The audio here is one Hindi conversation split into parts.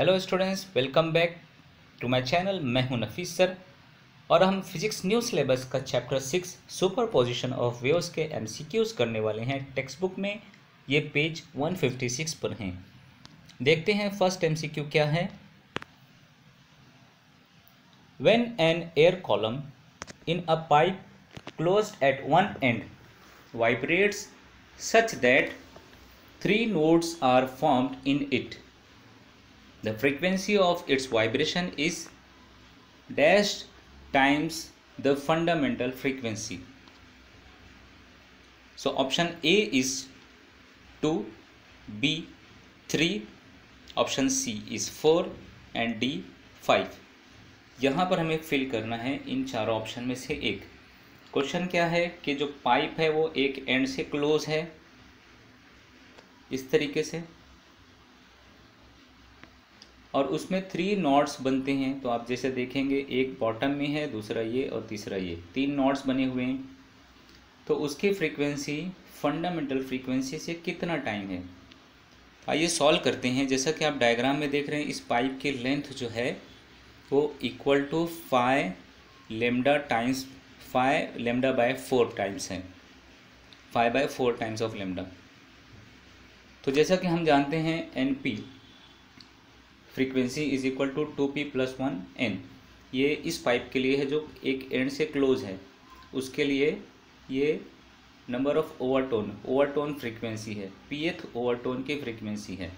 Hello students, welcome back to my channel. मैं हूं नफीस सर और हम फिजिक्स न्यू सिलेबस का चैप्टर 6 सुपरपोजिशन ऑफ वेव्स के एमसीक्यूज करने वाले हैं टेक्स्ट बुक में। ये पेज 156 पर हैं। देखते हैं फर्स्ट एमसीक्यू क्या है। When an air column in a pipe closed eight one and vibrates such that 3 nodes are formed in it, the frequency of its vibration is dash times the fundamental frequency. So option A is 2, B 3, option C is 4 and D 5. यहाँ पर हमें फिल करना है इन चारों ऑप्शन में से एक। क्वेश्चन क्या है कि जो पाइप है वो एक एंड से क्लोज है इस तरीके से, और उसमें 3 नॉट्स बनते हैं। तो आप जैसे देखेंगे एक बॉटम में है, दूसरा ये और तीसरा ये, 3 नॉट्स बने हुए हैं। तो उसकी फ्रीक्वेंसी फंडामेंटल फ्रीक्वेंसी से कितना टाइम है, आइए सॉल्व करते हैं। जैसा कि आप डायग्राम में देख रहे हैं, इस पाइप की लेंथ जो है वो equal to 5 lambda times 5 lambda by 4 times है, 5/4 टाइम्स ऑफ लेमडा। तो जैसा कि हम जानते हैं n p frequency is equal to 2p + 1n। ये इस पाइप के लिए है जो एक एंड से क्लोज है, उसके लिए ये नंबर ऑफ ओवरटोन फ्रीक्वेंसी है, pth ओवरटोन की फ्रीक्वेंसी है।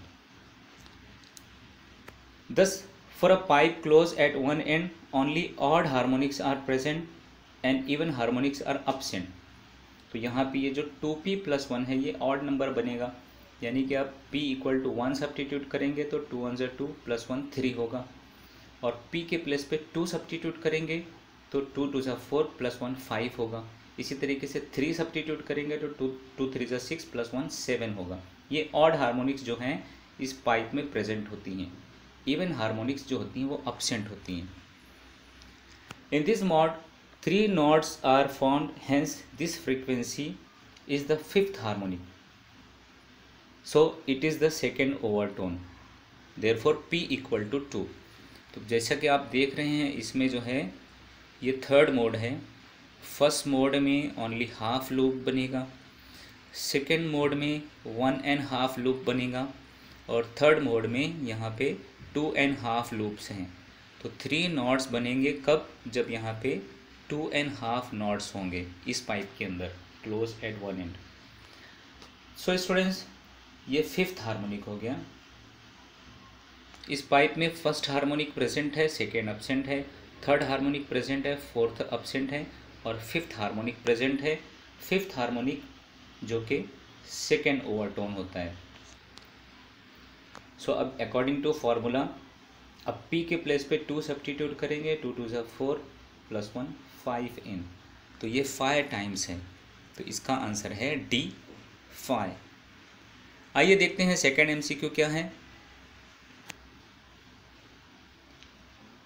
Thus for a pipe closed at one end only odd harmonics are present and even harmonics are absent। तो यहाँ पे ये जो 2p + 1 है ये ऑड नंबर बनेगा, यानी कि आप p = 1 सब्स्टिट्यूट करेंगे तो 2 1 2 + 1 3 होगा, और p के प्लेस पे 2 सब्स्टिट्यूट करेंगे तो 2 2 4 + 1 5 होगा। इसी तरीके से 3 सब्स्टिट्यूट करेंगे तो 2 3 6 + 1 7 होगा। ये ऑड हार्मोनिक्स जो हैं इस पाइप में प्रेजेंट होती हैं, इवन हार्मोनिक्स जो होती हैं वो अब्सेंट होती हैं। In this mode 3 notes are found, hence this frequency is the 5th harmonic, so it is the second overtone, therefore p = 2। तो जैसा कि आप देख रहे हैं इसमें जो है ये थर्ड मोड है। फर्स्ट मोड में ओनली हाफ लूप बनेगा, सेकेंड मोड में 1.5 लूप बनेगा, और थर्ड मोड में यहाँ पे 2.5 लूप्स हैं। तो 3 नॉट्स बनेंगे कब, जब यहाँ पे 2.5 नॉट्स होंगे इस पाइप के अंदर close at one and. So students, ये 5th हार्मोनिक हो गया। इस पाइप में फर्स्ट हार्मोनिक प्रेजेंट है, सेकेंड अब्सेंट है, थर्ड हार्मोनिक प्रेजेंट है, फोर्थ अब्सेंट है, और 5th हार्मोनिक प्रेजेंट है। 5th हार्मोनिक जो कि सेकेंड ओवरटोन होता है। सो अब अकॉर्डिंग टू फॉर्मूला, अब p के प्लेस पे 2 सब्स्टिट्यूट करेंगे, 2 2 4 + 1 5n, तो ये 5 टाइम्स है। तो इसका आंसर है D 5। आइए देखते हैं सेकेंड एमसीक्यू क्या है।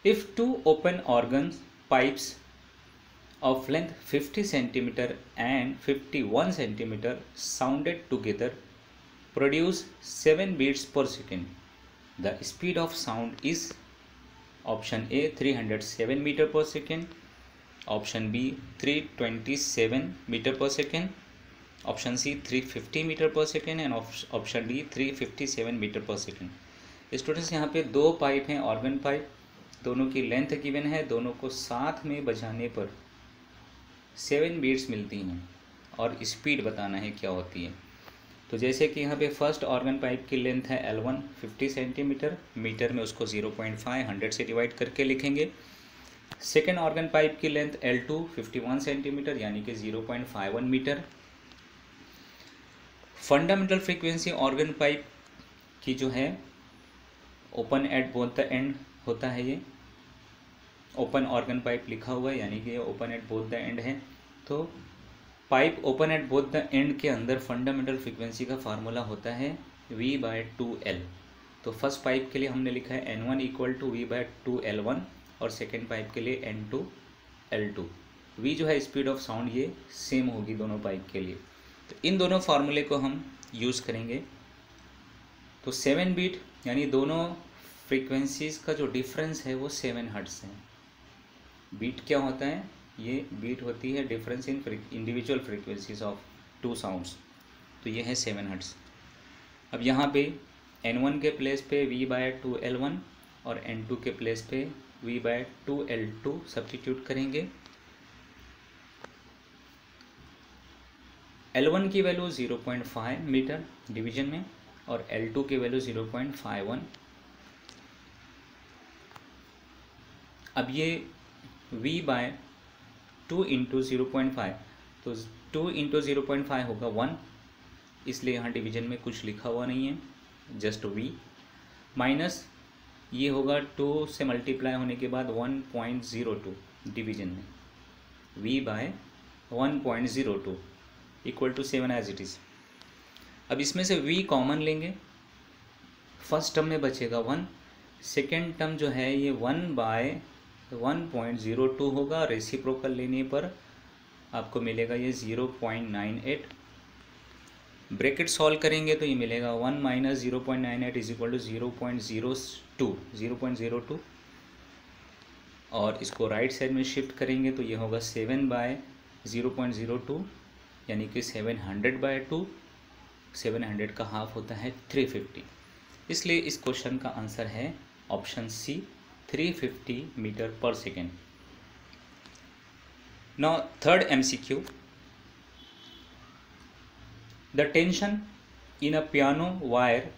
If 2 open organ pipes of length 50 centimetre and 51 centimetre sounded together produce 7 beats per second, the speed of sound is option A 307 metre per second, option B 327 metre per second, option C 350 metre per second, and option D 357 metre per second. Students, यहाँ पे 2 पाइप हैं, ऑर्गन पाइप, दोनों की लेंथ गिवन है, दोनों को साथ में बजाने पर 7 बीट्स मिलती हैं, और स्पीड बताना है क्या होती है। तो जैसे कि यहाँ पे फर्स्ट ऑर्गन पाइप की लेंथ है L1 50 सेंटीमीटर, मीटर में उसको 0.5 100 से डिवाइड करके लिखेंगे। सेकेंड ऑर्गन पाइप की लेंथ L2 51 सेंटीमीटर, यानी कि 0.51 metre. Fundamental frequency organ pipe की जो है open at both the end होता है, ये ओपन ऑर्गन पाइप लिखा हुआ है, यानी कि ये open at both the and है। तो pipe open at both the and के अंदर फंडामेंटल फ्रीक्वेंसी का फार्मूला होता है V/2L। तो फर्स्ट पाइप के लिए हमने लिखा है N1 = V/2L1, और सेकेंड पाइप के लिए N2L2। V जो है स्पीड ऑफ साउंड, ये सेम होगी दोनों पाइप के लिए। तो इन दोनों फार्मूले को हम यूज़ करेंगे। तो 7 बीट यानी दोनों फ्रीक्वेंसीज का जो डिफरेंस है वो 7 हर्ट्स है। बीट क्या होता है? ये बीट होती है difference in individual frequencies of two sounds, तो ये है 7 हर्ट्स। अब यहाँ पे N1 के प्लेस पे V/2L1 और N2 के प्लेस पे V/2L2 सब्स्टिट्यूट करेंगे। L1 की वैल्यू 0.5 मीटर डिवीजन में और L2 की वैल्यू 0.51। अब ये V/2 इंटू 0.5, तो 2 इंटू 0.5 होगा 1, इसलिए यहाँ डिवीजन में कुछ लिखा हुआ नहीं है, जस्ट V माइनस ये होगा 2 से मल्टीप्लाई होने के बाद 1.02 डिवीजन में V/1.02 equal to 7 as it is. अब इसमें से V कॉमन लेंगे, फर्स्ट टर्म में बचेगा 1, सेकेंड टर्म जो है ये 1/1.02 होगा, रेसिप्रोकल लेने पर आपको मिलेगा ये 0.98। ब्रैकेट सॉल्व करेंगे तो ये मिलेगा 1 माइनस 0.98 इज इक्वल टू 0.02 और इसको राइट साइड में शिफ्ट करेंगे तो ये होगा 7/0.02 यानी कि 700/2। 700 का हाफ होता है 350, इसलिए इस क्वेश्चन का आंसर है option C 350 metre per second. Now third MCQ, the tension in a piano wire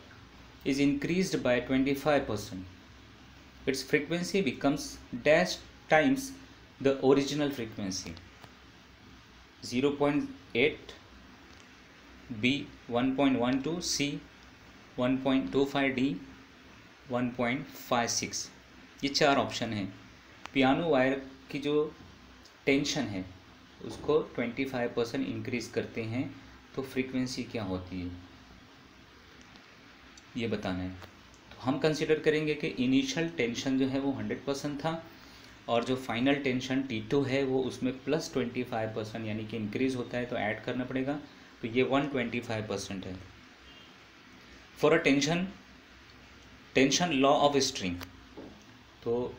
is increased by 25%. Its frequency becomes dash times the original frequency. 0.8, B 1.12, C 1.25, D 1.56। ये 4 ऑप्शन हैं। पियानो वायर की जो टेंशन है उसको 25% इंक्रीज़ करते हैं तो फ्रीक्वेंसी क्या होती है ये बताना है। तो हम कंसिडर करेंगे कि इनिशियल टेंशन जो है वो 100% था और जो फाइनल टेंशन T2 है वो उसमें प्लस 25% यानी कि इंक्रीज़ होता है, तो ऐड करना पड़ेगा, तो ये 125% है। For a tension law of string, तो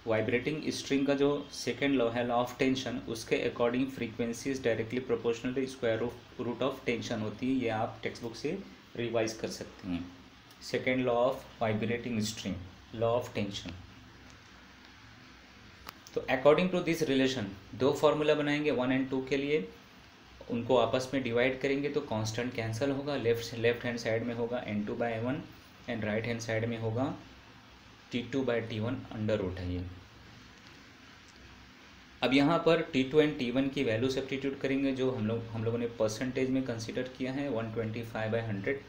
वाइब्रेटिंग स्ट्रिंग का जो सेकेंड लॉ है, लॉ ऑफ टेंशन, उसके according frequencies directly proportional to square root of tension होती है। ये आप टेक्स्ट बुक से रिवाइज कर सकते हैं। Second law of vibrating string, law of tension. तो according to this relation 2 formula बनाएंगे 1 और 2 के लिए, उनको आपस में डिवाइड करेंगे तो कांस्टेंट कैंसिल होगा। लेफ्ट हैंड साइड में होगा N2/1 and right hand side में होगा T2/T1 अंडर रूट है ये। अब यहाँ पर T2 एंड T1 की वैल्यू सब्स्टिट्यूट करेंगे जो हम लोगों ने परसेंटेज में कंसीडर किया है 125/100।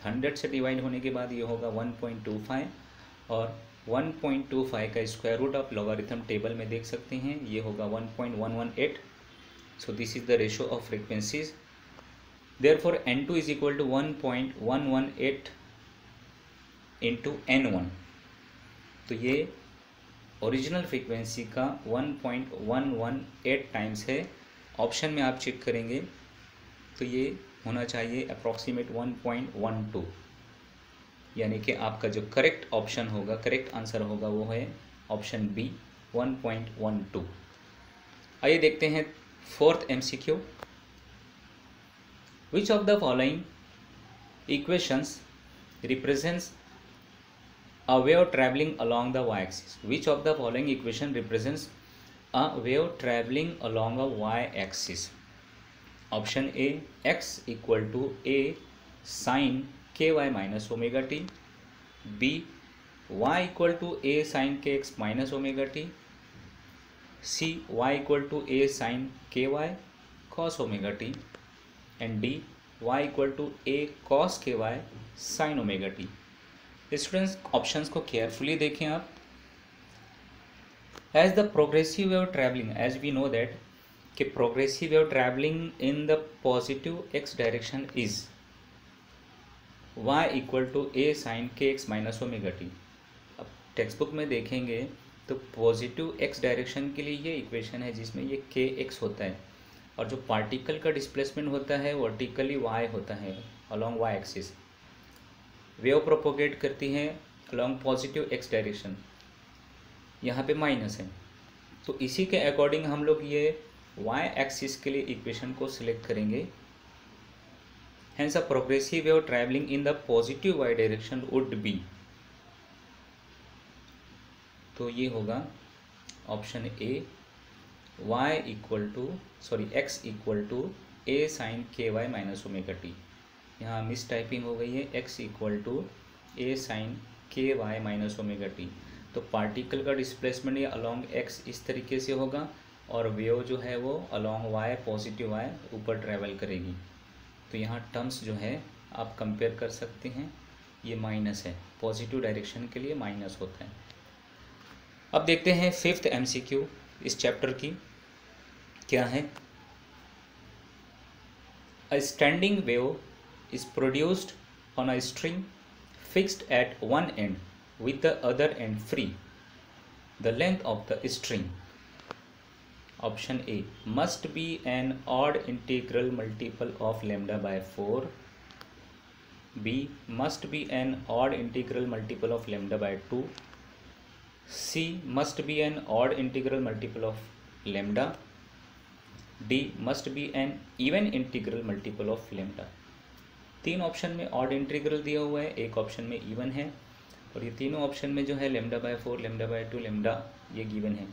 100 से डिवाइड होने के बाद ये होगा 1.25 और 1.25 का स्क्वायर रूट आप लॉगरिथम टेबल में देख सकते हैं, ये होगा 1.118। So this is the ratio of frequencies. Therefore N2 is equal to 1.118 into N1, तो ये ओरिजिनल फ्रीक्वेंसी का 1.118 टाइम्स है। ऑप्शन में आप चेक करेंगे तो ये होना चाहिए अप्रॉक्सीमेट 1.12, यानी कि आपका जो करेक्ट ऑप्शन होगा, करेक्ट आंसर होगा वो है ऑप्शन बी 1.12। आइए देखते हैं fourth MCQ। Which of the following equations represents a wave traveling along the y-axis? Which of the following equation represents a wave traveling along a y-axis? Option A, x equal to a sin ky minus omega t. B, y equal to a sin kx minus omega t. C, y equal to a sin ky cos omega t. And D, y equal to a cos ky sin omega t. Students options को केयरफुली देखें आप। As the progressive wave travelling, as we know that कि progressive wave travelling in the positive x direction is y equal to a sin kx minus omega t. अब टेक्स्ट बुक में देखेंगे तो पॉजिटिव x डायरेक्शन के लिए ये इक्वेशन है जिसमें ये kx होता है और जो पार्टिकल का डिस्प्लेसमेंट होता है वर्टिकली y होता है along y axis. Wave propagate करती है अलॉन्ग पॉजिटिव एक्स डायरेक्शन, यहाँ पे माइनस है, तो इसी के अकॉर्डिंग हम लोग ये वाई एक्सिस के लिए इक्वेशन को सिलेक्ट करेंगे। Hence a progressive wave traveling in the positive y direction would be, तो ये होगा option A, x equal to a sin ky minus omega t. यहाँ मिस टाइपिंग हो गई है, x equal to a sin ky minus omega t. तो पार्टिकल का डिस्प्लेसमेंट ये अलॉन्ग x इस तरीके से होगा और वेव जो है वो अलॉन्ग y पॉजिटिव y ऊपर ट्रैवल करेगी। तो यहाँ टर्म्स जो है आप कंपेयर कर सकते हैं, ये माइनस है, पॉजिटिव डायरेक्शन के लिए माइनस होता है। अब देखते हैं फिफ्थ एमसीक्यू इस चैप्टर की क्या है। A standing wave is produced on a string fixed at one end with the other end free. The length of the string, option A must be an odd integral multiple of lambda by 4, B must be an odd integral multiple of lambda by 2, C must be an odd integral multiple of lambda, D must be an even integral multiple of lambda. तीन ऑप्शन में ऑड इंटीग्रल दिया हुआ है, एक ऑप्शन में इवन है, और ये तीनों ऑप्शन में जो है lambda by 4, lambda by 2, lambda ये गिवन है।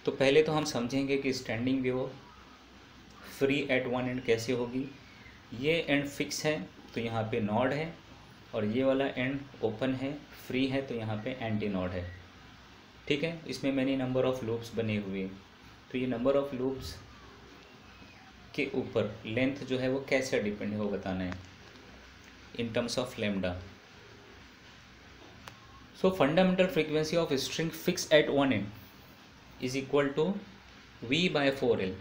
तो पहले तो हम समझेंगे कि standing wave free at one and कैसे होगी। ये एंड फिक्स है तो यहाँ पे नॉड है, और ये वाला एंड ओपन है, फ्री है, तो यहाँ पे एंटी नॉड है। ठीक है, इसमें मैनी नंबर ऑफ लूप्स बने हुए, तो ये नंबर ऑफ लूप्स के ऊपर लेंथ जो है वो कैसे डिपेंड है वो बताना है in terms of lambda. So fundamental frequency of string fix at one end is equal to V/4L।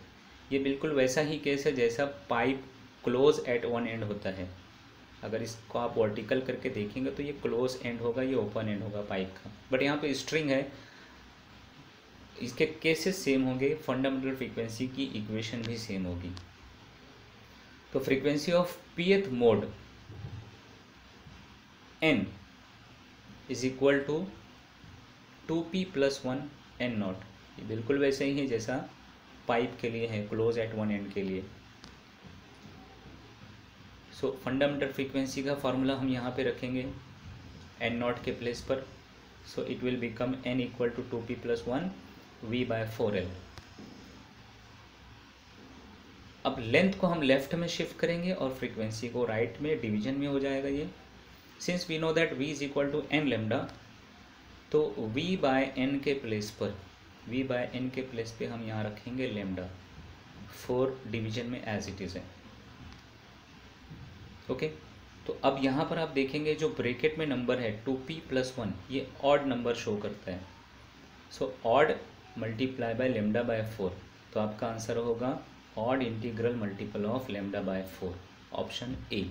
ये बिल्कुल वैसा ही केस है जैसा pipe close at one end होता है। अगर इसको आप वर्टिकल करके देखेंगे तो ये क्लोज एंड होगा, ये ओपन एंड होगा पाइप का, बट यहाँ पे स्ट्रिंग है, इसके केसेस सेम होंगे, फंडामेंटल फ्रीक्वेंसी की इक्वेशन भी सेम होगी। तो frequency of pth mode n is equal to 2p + 1 n0। ये बिल्कुल वैसे ही है जैसा पाइप के लिए है, क्लोज एट वन एंड के लिए। सो फंडामेंटल फ्रीक्वेंसी का फार्मूला हम यहाँ पे रखेंगे n0 के प्लेस पर। So it will become n equal to 2p + 1 V/4L। अब लेंथ को हम लेफ्ट में शिफ्ट करेंगे और फ्रीक्वेंसी को राइट में, डिवीजन में हो जाएगा ये। Since we know that v is equal to n lambda, तो V/n के प्लेस पर, V/n के प्लेस पे हम यहाँ रखेंगे लैम्डा, 4 डिवीजन में एज इट इज़ है। ओके, तो अब यहाँ पर आप देखेंगे जो ब्रैकेट में नंबर है 2p + 1, ये ऑड नंबर शो करता है। So odd multiply by lambda by 4, तो आपका आंसर होगा odd integral multiple of lambda by 4, option A.